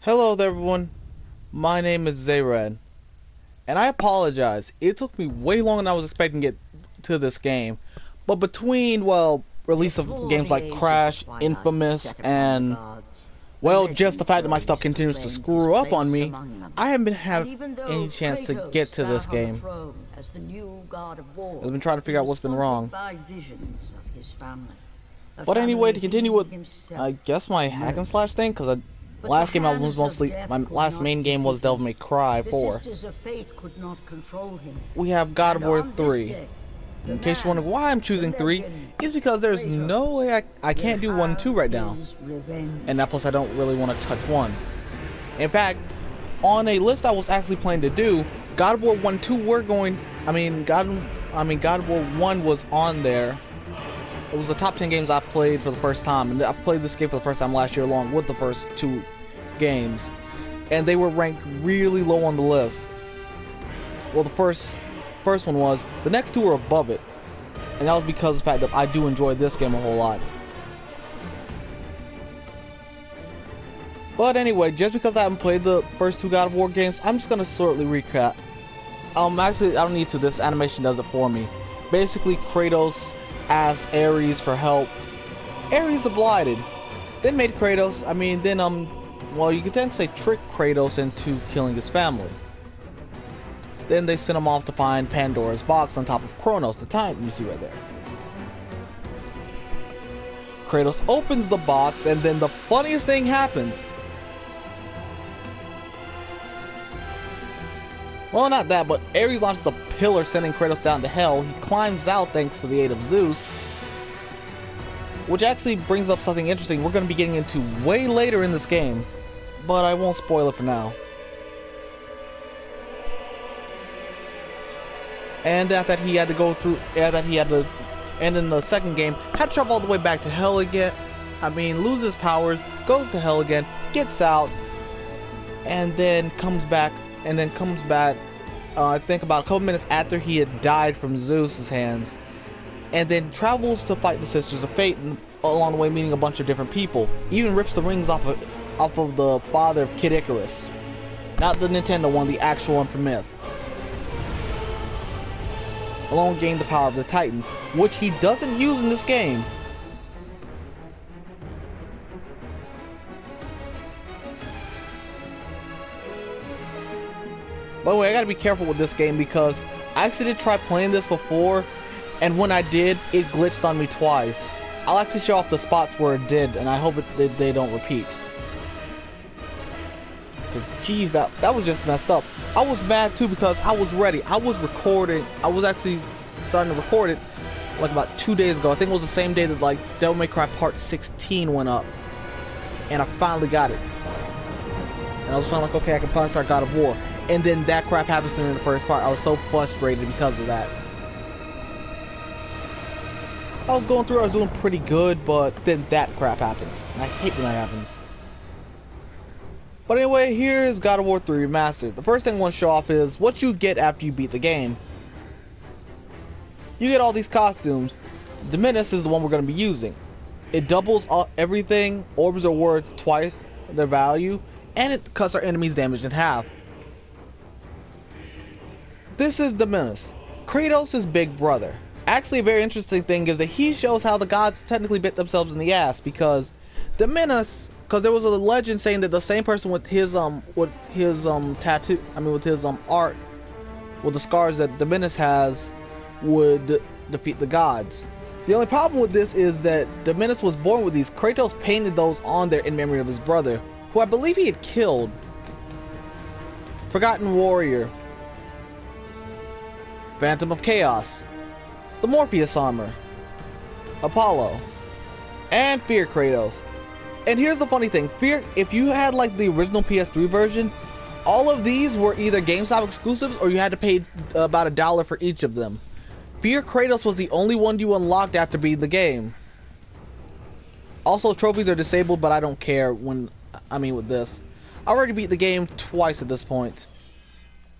Hello there everyone, my name is Zayred, and I apologize, it took me way longer than I was expecting to get to this game, but between, well, release of games like Crash, Infamous, and, well, just the fact that my stuff continues to screw up on me, I haven't been having any chance to get to this game. I've been trying to figure out what's been wrong. But anyway, to continue with, I guess, my hack and slash thing, because last game I was mostly, my last main game was Devil May Cry 4. We have God of War 3. In case you're wondering why I'm choosing 3, it's because there's no way I can't do 1 and 2 right now. And that plus I don't really want to touch 1. In fact, on a list I was actually planning to do, God of War 1 and 2 were going, God of War 1 was on there. It was the top 10 games I played for the first time, and I played this game for the first time last year along with the first 2 games, and they were ranked really low on the list. Well, the first one was. The next 2 were above it, and that was because of the fact that I do enjoy this game a whole lot. But anyway, just because I haven't played the first 2 God of War games, I'm just gonna shortly recap. Actually, I don't need to. This animation does it for me. Basically, Kratos asked Ares for help. Ares obliged. Then made Kratos, well, you could technically say trick Kratos into killing his family. Then they sent him off to find Pandora's box on top of Kronos, the Titan you see right there. Kratos opens the box, and then the funniest thing happens. Well, not that, but Ares launches a pillar sending Kratos down to hell. He climbs out thanks to the aid of Zeus, which actually brings up something interesting we're going to be getting into way later in this game, but I won't spoil it for now. And after that, he had to go through, and in the second game, had to travel all the way back to hell again. Loses powers, goes to hell again, gets out, and then comes back, I think about a couple minutes after he had died from Zeus's hands, and then travels to fight the Sisters of Fate, and along the way meeting a bunch of different people. He even rips the rings off of the father of Kid Icarus. Not the Nintendo one, the actual one from Myth. Alone gained the power of the Titans, which he doesn't use in this game. By the way, I gotta be careful with this game because I actually did try playing this before, and when I did, it glitched on me twice. I'll actually show off the spots where it did, and I hope they don't repeat. Because, geez, that was just messed up. I was mad too because I was ready. I was recording. I was actually starting to record it like about 2 days ago. I think it was the same day that like Devil May Cry Part 16 went up, and I finally got it. And I was finally like, okay, I can finally start God of War. And then that crap happens to me in the first part. I was so frustrated because of that. I was going through, I was doing pretty good, but then that crap happens. And I hate when that happens. But anyway, here's God of War 3 Remastered. The first thing I want to show off is what you get after you beat the game. You get all these costumes. Dominus is the one we're going to be using. It doubles everything. Orbs are worth twice their value. And it cuts our enemies' damage in half. This is Dominus, Kratos' big brother. Actually, a very interesting thing is that he shows how the gods technically bit themselves in the ass, because Dominus, because there was a legend saying that the same person with his tattoo, with his art, with the scars that Dominus has, would defeat the gods. The only problem with this is that Dominus was born with these. Kratos painted those on there in memory of his brother, who I believe he had killed. Forgotten Warrior, Phantom of Chaos, the Morpheus armor, Apollo, and Fear Kratos. And here's the funny thing, Fear, if you had like the original PS3 version, all of these were either GameStop exclusives or you had to pay about $1 for each of them. Fear Kratos was the only one you unlocked after beating the game. Also, trophies are disabled, but I don't care with this. I already beat the game twice at this point.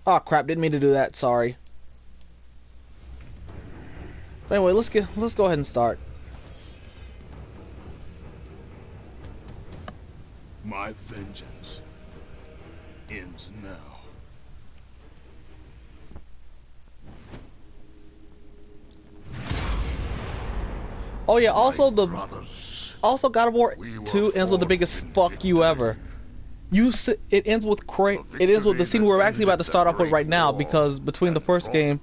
Oh crap, didn't mean to do that, sorry. But anyway, let's go ahead and start. My vengeance ends now. Oh yeah, also Brothers, God of War 2 ends with the biggest fuck you ever. It ends with the scene we're actually about to start off with right now, because between the first and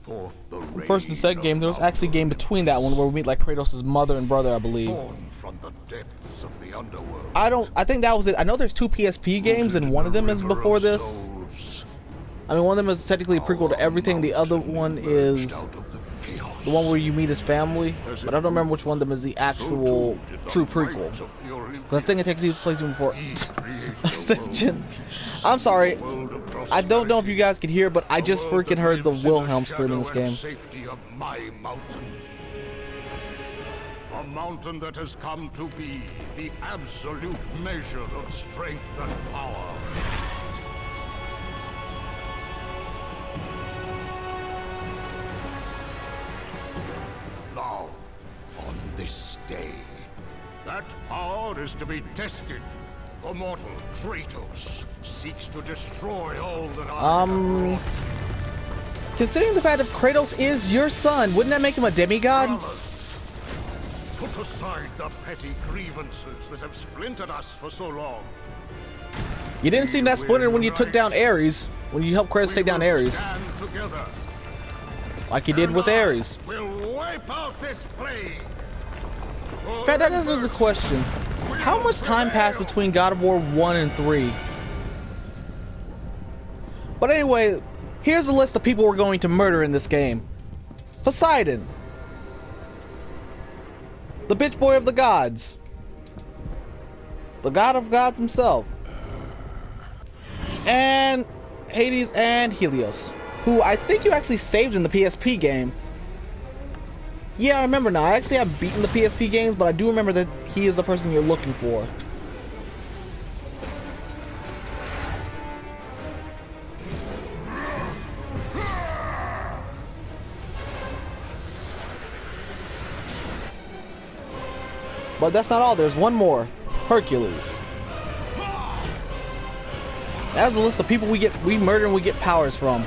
second game, there was actually a game between that one where we meet like Kratos' mother and brother, I believe. Born from the depths of the underworld. I think that was it. I know there's 2 PSP games and one of them is before this. I mean, one of them is technically a prequel to everything. The other one is the one where you meet his family, but I don't remember which one of them is the actual true prequel. I think it takes place even before Ascension. I'm sorry, I don't know if you guys can hear, but I just freaking heard the Wilhelm screaming in this game. A mountain that has come to be the absolute measure of strength and power. Now, on this day, that power is to be tested. The mortal Kratos seeks to destroy all that Considering the fact that Kratos is your son, wouldn't that make him a demigod? Brothers, put aside the petty grievances that have splintered us for so long. You didn't seem that splintered when you took down Ares, when you helped Kratos take down Ares. Like you did with Ares. We'll wipe out this plague. In fact, that is the question. How much time passed between God of War 1 and 3? But anyway, here's a list of people we're going to murder in this game. Poseidon. The bitch boy of the gods. The god of gods himself. And Hades and Helios, who I think you actually saved in the PSP game. Yeah, I remember now. I actually have beaten the PSP games, but I do remember that he is the person you're looking for. But that's not all. There's one more. Hercules. That's a list of people we murder and we get powers from.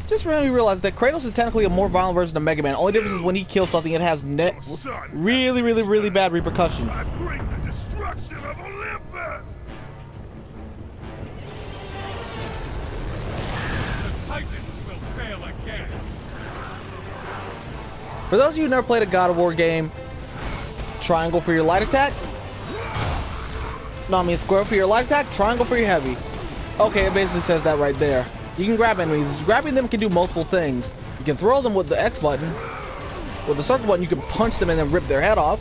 Just really realized that Kratos is technically a more violent version of Mega Man. Only difference is when he kills something, it has really bad repercussions. I bring the destruction of Olympus. The Titans will fail again. For those of you who never played a God of War game, triangle for your light attack. No, I mean square for your light attack, triangle for your heavy. Okay, it basically says that right there. You can grab enemies. Grabbing them can do multiple things. You can throw them with the X button. With the circle button, you can punch them and then rip their head off.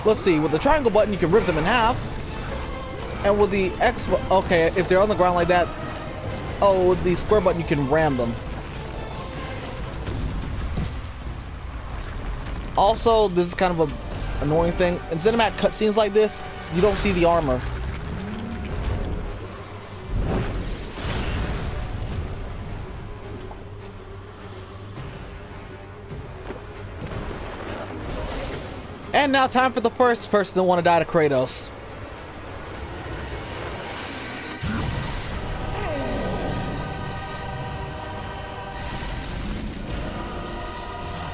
Let's see, with the triangle button, you can rip them in half. And with the X button, okay, if they're on the ground like that, oh, with the square button, you can ram them. Also, this is kind of an annoying thing. In cinematic cutscenes like this, you don't see the armor. And now time for the first person to want to die to Kratos.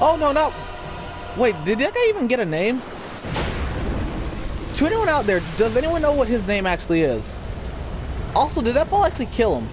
Oh no, no. Wait, did that guy even get a name? To anyone out there, does anyone know what his name actually is? Also, did that ball actually kill him?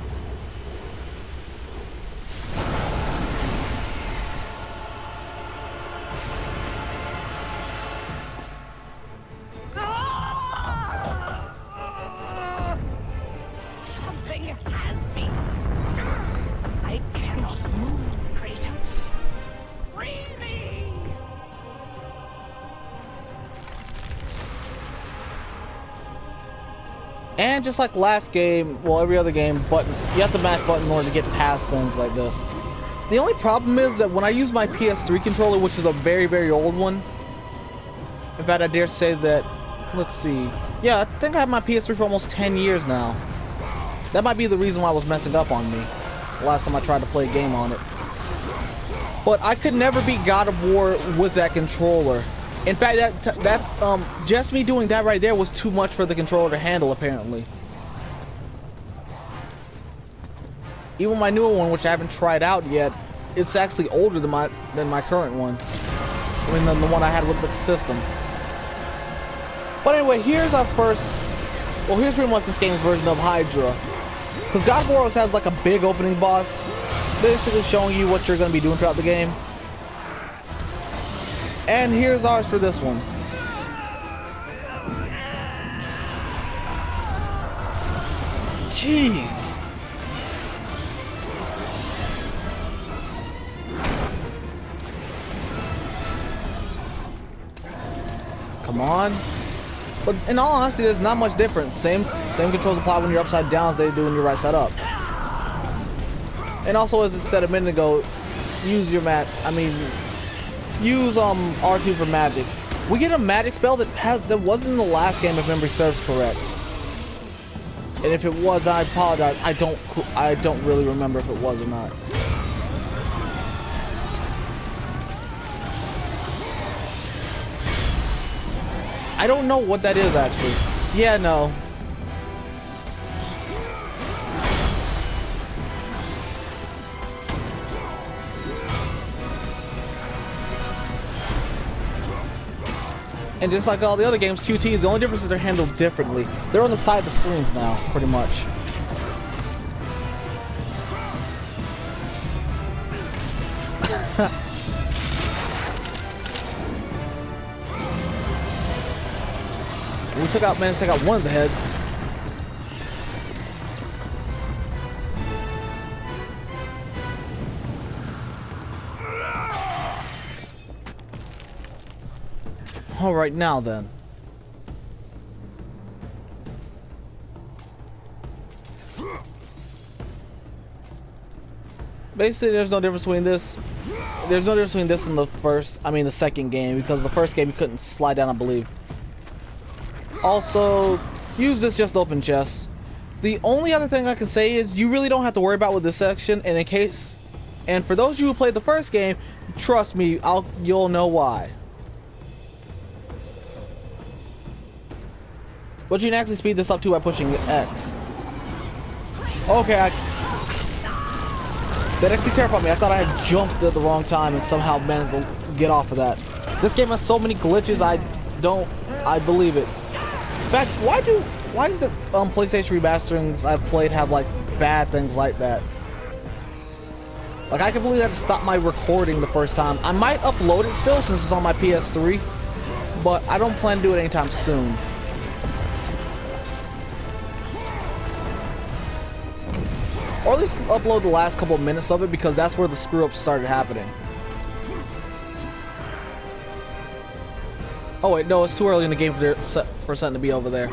And just like last game, well, every other game, button, you have to mash button in order to get past things like this. The only problem is that when I use my PS3 controller, which is a very old one, in fact, I dare say that, let's see, yeah, I think I have my PS3 for almost 10 years now. That might be the reason why it was messing up on me last time I tried to play a game on it. But I could never beat God of War with that controller. In fact, just me doing that right there was too much for the controller to handle, apparently. Even my newer one, which I haven't tried out yet, it's actually older than my current one. I mean, than the one I had with the system. But anyway, here's our first. Well, here's pretty much this game's version of Hydra. Because God of War has like a big opening boss, basically showing you what you're going to be doing throughout the game. And here's ours for this one. Jeez. Come on. But in all honesty, there's not much difference. Same controls apply when you're upside down as they do when you're right side up. And also, as it said a minute ago, use your use R2 for magic. We get a magic spell that wasn't in the last game if memory serves correct. And if it was, I apologize. I don't really remember if it was or not. I don't know what that is actually. Yeah, no. And just like all the other games, Q.T.E is the only difference that they're handled differently. They're on the side of the screens now, pretty much. We managed to take out one of the heads. Alright, now then. Basically, there's no difference between this. There's no difference between this and the second game, because the first game you couldn't slide down, I believe. Also, use this just to open chests. The only other thing I can say is you really don't have to worry about with this section, and for those of you who played the first game, trust me, you'll know why. But you can actually speed this up too by pushing X. Okay, that actually terrified me. I thought I had jumped at the wrong time and somehow managed to get off of that. This game has so many glitches, I believe it. In fact, why does the PlayStation remasterings I've played have like bad things like that? Like, I completely had to stop my recording the first time. I might upload it still since it's on my PS3, but I don't plan to do it anytime soon. Or at least upload the last couple of minutes of it, because that's where the screw-ups started happening. Oh wait, no, it's too early in the game for something to be over there.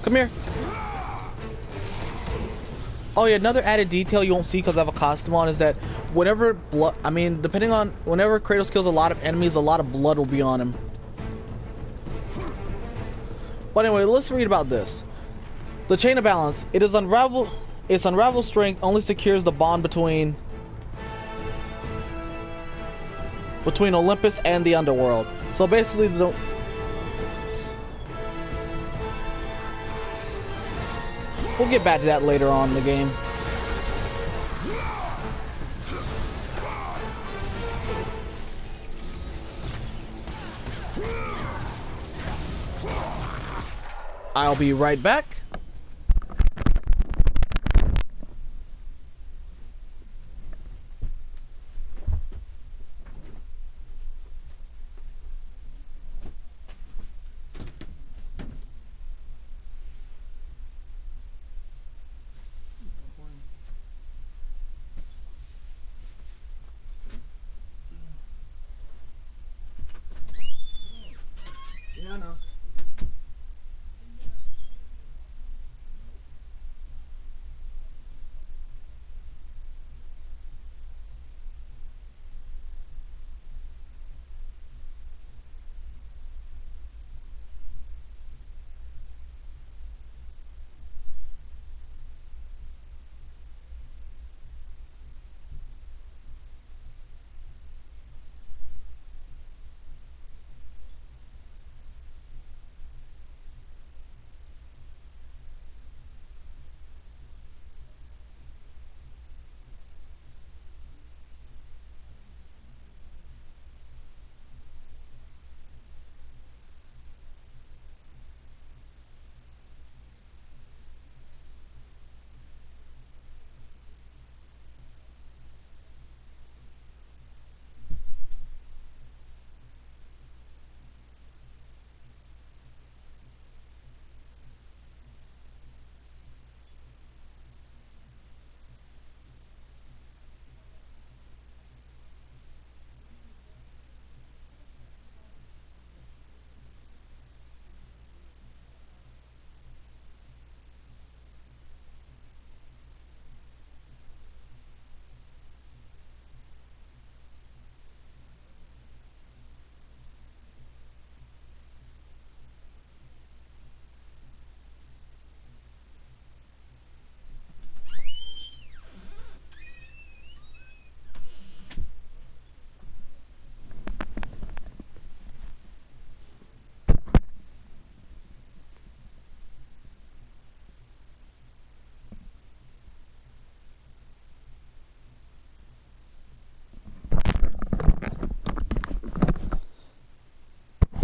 Come here. Oh yeah, another added detail you won't see because I have a costume on is that whenever whenever Kratos kills a lot of enemies, a lot of blood will be on him. But anyway, let's read about this. The chain of balance. Its unraveled strength only secures the bond between Olympus and the underworld. So basically, we'll get back to that later on in the game. I'll be right back. Yeah, I know.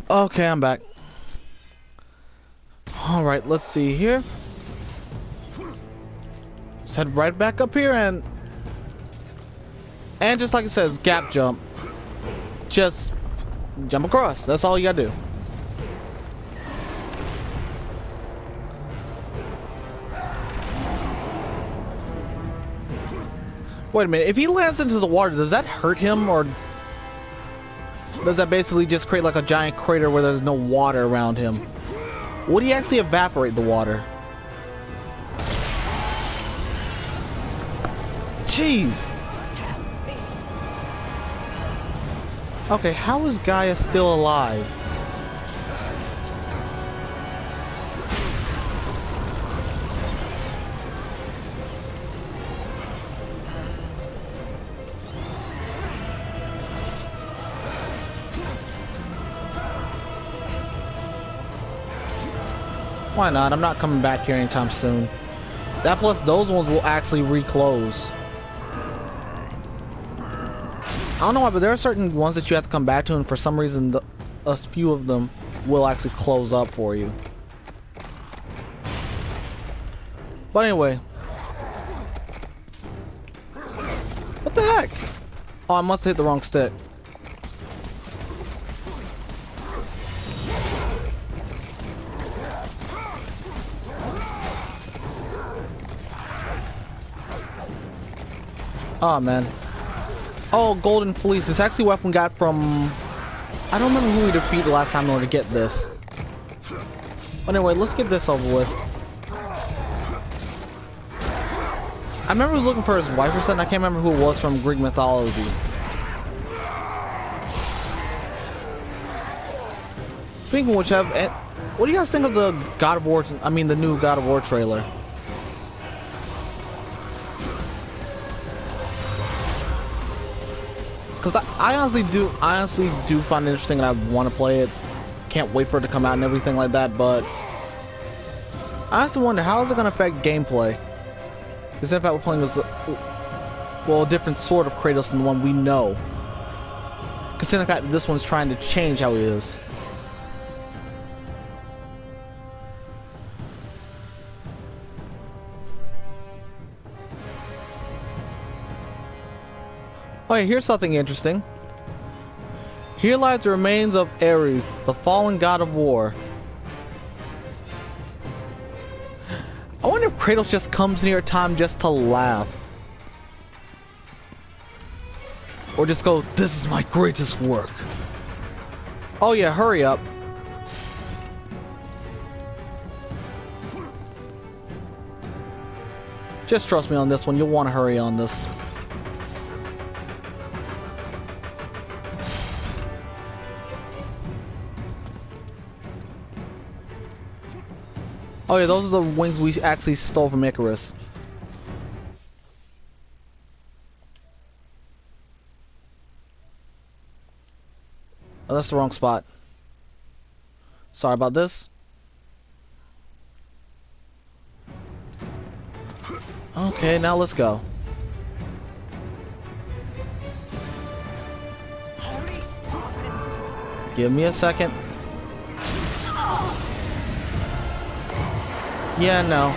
Okay, I'm back. Alright, let's see here. Let's head right back up here and just like it says, gap jump. Just jump across. That's all you gotta do. Wait a minute, if he lands into the water, does that hurt him, or does that basically just create like a giant crater where there's no water around him? Would he actually evaporate the water? Jeez. Okay, how is Gaia still alive? Why not? I'm not coming back here anytime soon. That plus those ones will actually reclose. I don't know why, but there are certain ones that you have to come back to, and for some reason a few of them will actually close up for you. But anyway. What the heck? Oh, I must have hit the wrong stick. Oh man. Oh, Golden Fleece. It's actually a weapon we got from... I don't remember who we defeated last time in order to get this. But anyway, let's get this over with. I remember he was looking for his wife or something. I can't remember who it was from Greek mythology. Speaking of which, what do you guys think of the God of War, I mean the new God of War trailer? Because I honestly do find it interesting, and I want to play it. Can't wait for it to come out and everything like that, but I honestly wonder, how is it going to affect gameplay? Because in fact we're playing this, well, a different sort of Kratos than the one we know. Considering the fact that this one's trying to change how he is. Okay, here's something interesting. Here lies the remains of Ares, the fallen god of war. I wonder if Kratos just comes near time just to laugh. Or just go, this is my greatest work. Oh yeah, hurry up. Just trust me on this one, you'll want to hurry on this. Oh yeah, those are the wings we actually stole from Icarus. Oh, that's the wrong spot. Sorry about this. Okay, now let's go. Give me a second. Yeah, no.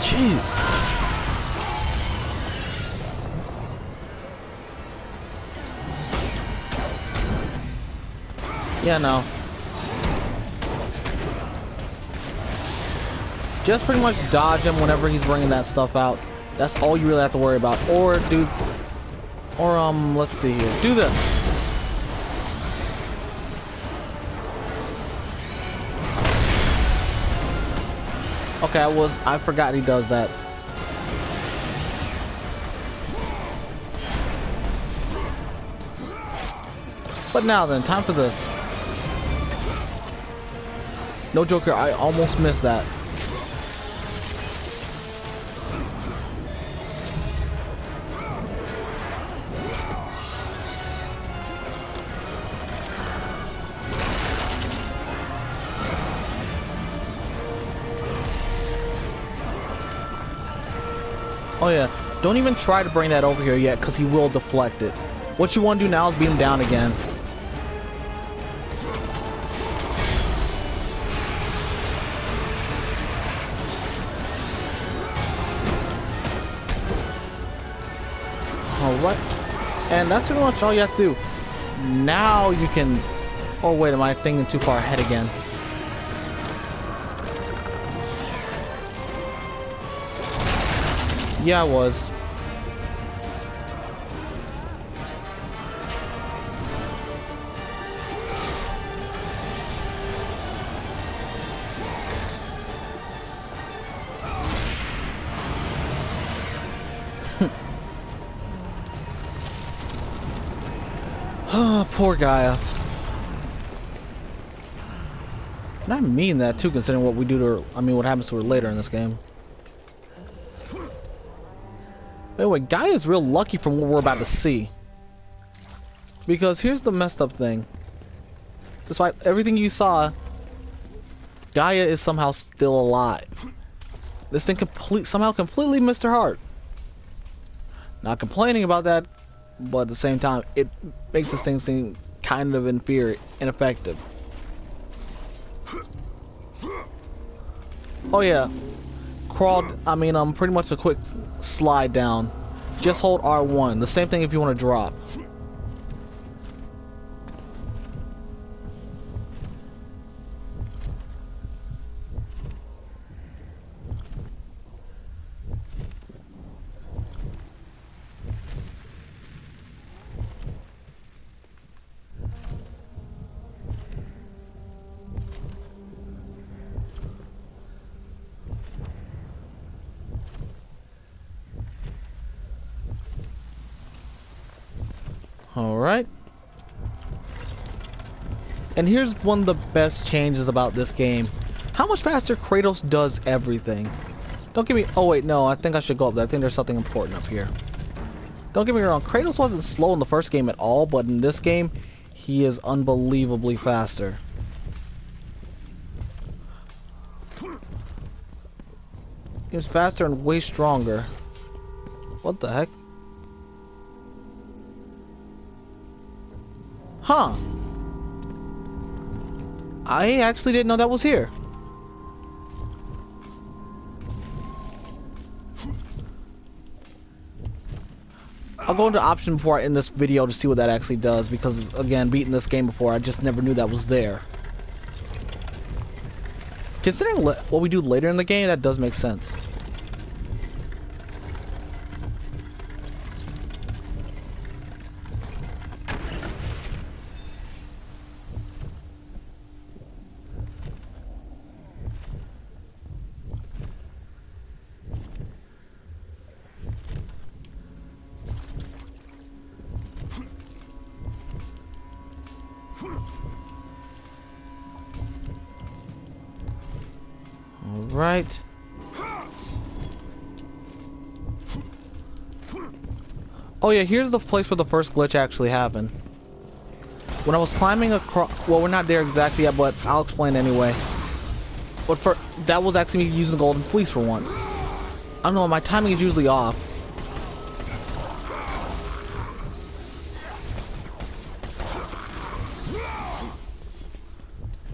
Jeez. Yeah, no. Just pretty much dodge him whenever he's bringing that stuff out. That's all you really have to worry about. Or do, or let's see here. Do this. Okay, I forgot he does that. But now then, time for this. No joke here, I almost missed that. Oh yeah, don't even try to bring that over here yet, because he will deflect it. What you want to do now is beat him down again. Alright, and that's pretty much all you have to do. Now you can... Oh wait, am I thinking too far ahead again? Yeah, I was. Poor Gaia. And I mean that too, considering what we do to her. I mean, what happens to her later in this game. Anyway, Gaia's real lucky from what we're about to see. Because here's the messed up thing. Despite everything you saw, Gaia is somehow still alive. This thing somehow completely missed her heart. Not complaining about that, but at the same time, it makes this thing seem kind of inferior, ineffective. Oh yeah, pretty much a quick slide down. Just hold R1. The same thing if you want to drop. Alright. And here's one of the best changes about this game. How much faster Kratos does everything. Don't get me... Oh wait, no, I think I should go up there. I think there's something important up here. Don't get me wrong, Kratos wasn't slow in the first game at all, but in this game, he is unbelievably faster. He's faster and way stronger. What the heck? Huh. I actually didn't know that was here. I'll go into option before I end this video to see what that actually does, because again, beating this game before, I just never knew that was there. Considering what we do later in the game, that does make sense. Right. Oh yeah, here's the place where the first glitch actually happened. When I was climbing across... Well, we're not there exactly yet, but I'll explain anyway. But that was actually me using the golden fleece for once. I don't know, my timing is usually off.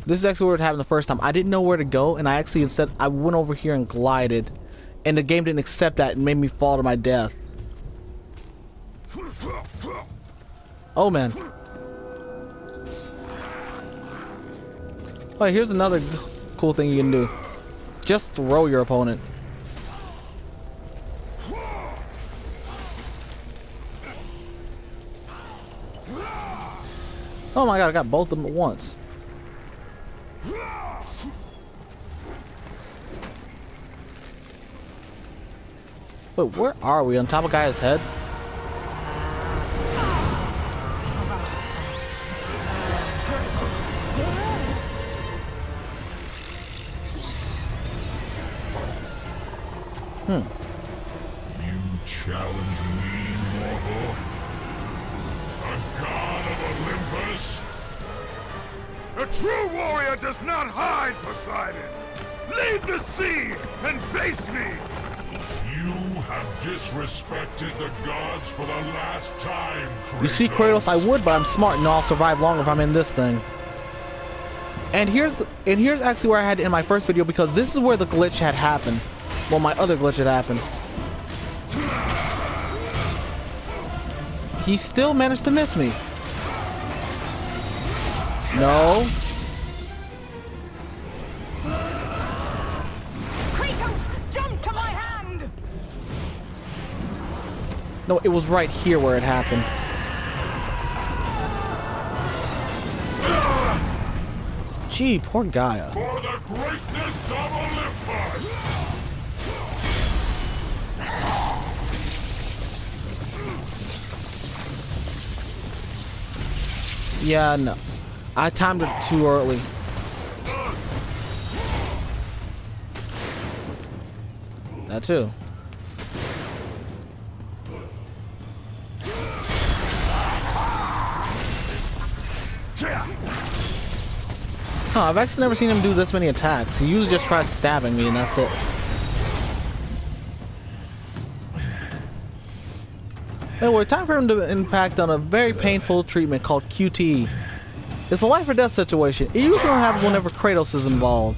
This is actually what happened the first time. I didn't know where to go, and I actually instead I went over here and glided, and the game didn't accept that and made me fall to my death. Oh man. Oh, here's another cool thing you can do. Just throw your opponent. Oh my god, I got both of them at once. Wait, where are we? On top of Gaia's head? You challenge me, mortal? A god of Olympus? A true warrior does not hide, Poseidon! Leave the sea and face me! You have disrespected the gods for the last time, Kratos. You see, Kratos, I would, but I'm smart and I'll survive longer if I'm in this thing. And here's actually where I had to end my first video, because this is where the glitch had happened. Well, my other glitch had happened. He still managed to miss me. No. Kratos, jump to my hand! No, it was right here where it happened. Gee, poor Gaia. For the greatness of Olympus! Yeah, no. I timed it too early. That too. Huh, I've actually never seen him do this many attacks. He usually just tries stabbing me and that's it. Anyway, time for him to impact on a very painful treatment called Q.T.E. It's a life or death situation. It usually happens whenever Kratos is involved.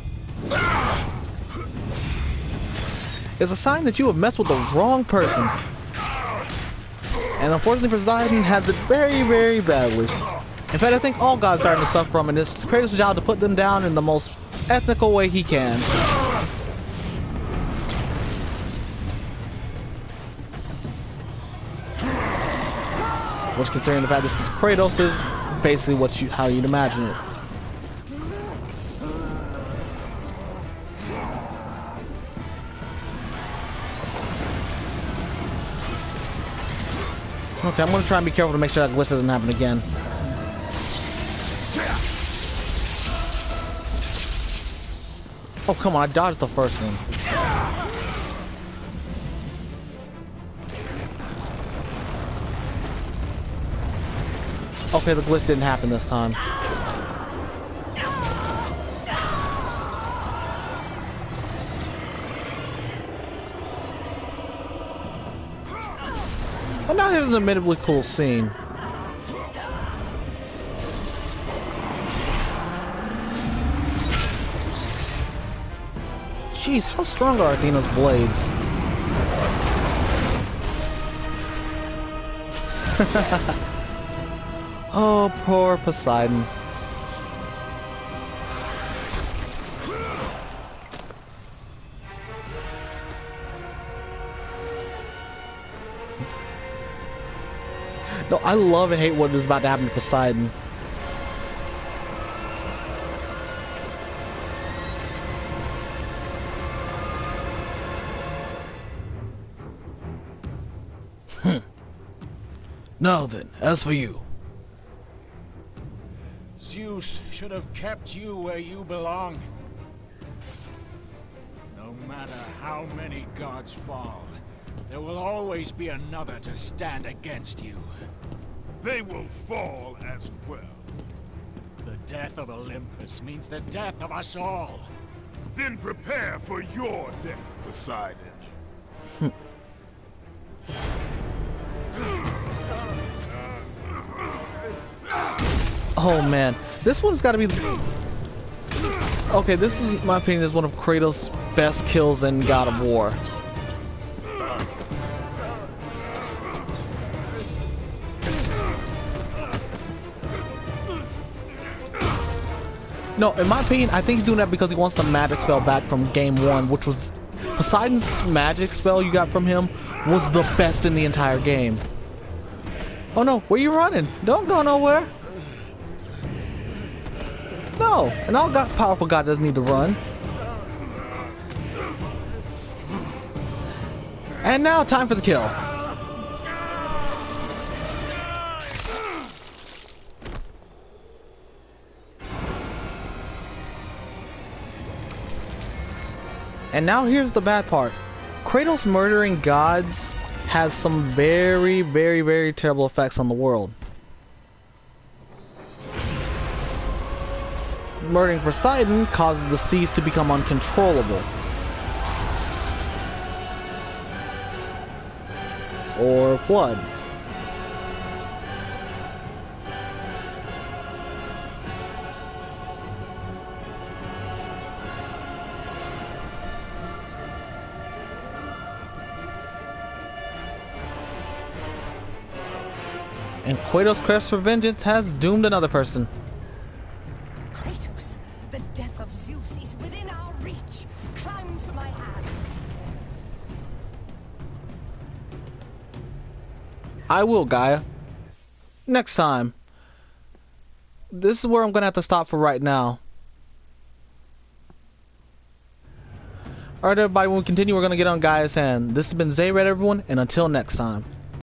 It's a sign that you have messed with the wrong person. And unfortunately, Poseidon has it very, very badly. In fact, I think all gods are starting to suffer from it. It's Kratos' job to put them down in the most ethical way he can. Which, considering the fact this is Kratos, is basically how you'd imagine it. Okay, I'm gonna try and be careful to make sure that glitch doesn't happen again. Oh, come on, I dodged the first one. Okay, the glitch didn't happen this time. Well, now here's an admittedly cool scene. Jeez, how strong are Athena's blades? Oh, poor Poseidon. No, I love and hate what is about to happen to Poseidon. Now then, as for you. Zeus should have kept you where you belong. No matter how many gods fall, there will always be another to stand against you. They will fall as well. The death of Olympus means the death of us all. Then prepare for your death, Poseidon. Oh man, this one's got to be. Okay, this is, in my opinion, is one of Kratos' best kills in God of War. No, in my opinion, I think he's doing that because he wants the magic spell back from game 1, which was Poseidon's magic spell you got from him was the best in the entire game. Oh no, where you running? Don't go nowhere. No, an all-powerful god doesn't need to run. And now, time for the kill. And now here's the bad part. Kratos murdering gods has some very, very, very terrible effects on the world. Murdering Poseidon causes the seas to become uncontrollable. or flood. And Kratos' quest for vengeance has doomed another person. Kratos, the death of Zeus is within our reach. Climb to my hand. I will, Gaia. Next time. This is where I'm gonna have to stop for right now. Alright everybody, when we continue, we're gonna get on Gaia's hand. This has been Zayred, everyone, and until next time.